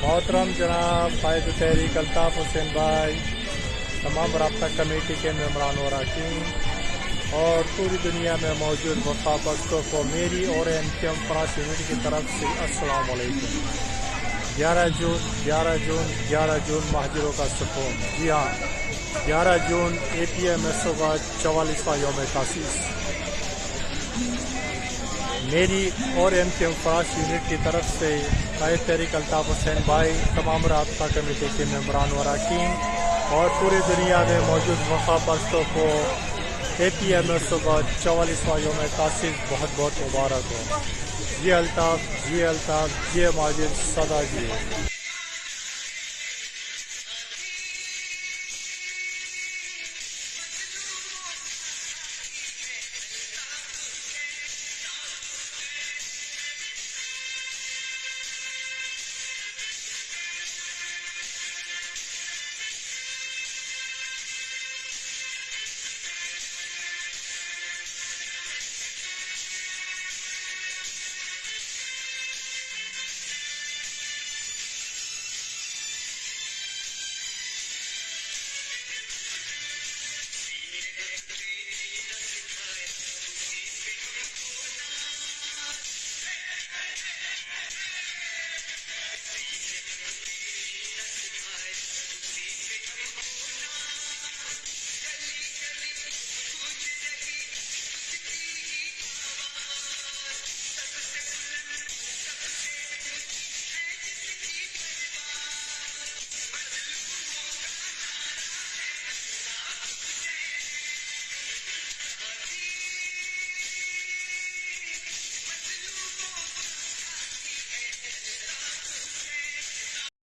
محترم جناب قائد تحریک الطاف حسین بھائی، تمام رابطہ کمیٹی کے ممبران و اراکین اور پوری دنیا میں موجود وفا پرستوں کو میری اور MKM فراس یونٹ کی طرف سے السلام علیکم۔ 11 جون مہاجروں کا سکون۔ جی ہاں، 11 جون APMSO کا 44واں یوم تاسیس۔ میری اور MKM فراس یونٹ کی طرف سے قائد تحریک الطاف حسین بھائی، تمام رابطہ کمیٹی کے ممبران و اراکین اور پوری دنیا میں موجود وفا پرستوں کو APMSO کا 44واں یوم تاسیس بہت بہت مبارک ہو۔ جی الطاف، جی الطاف، جی ماجد، سدا جی۔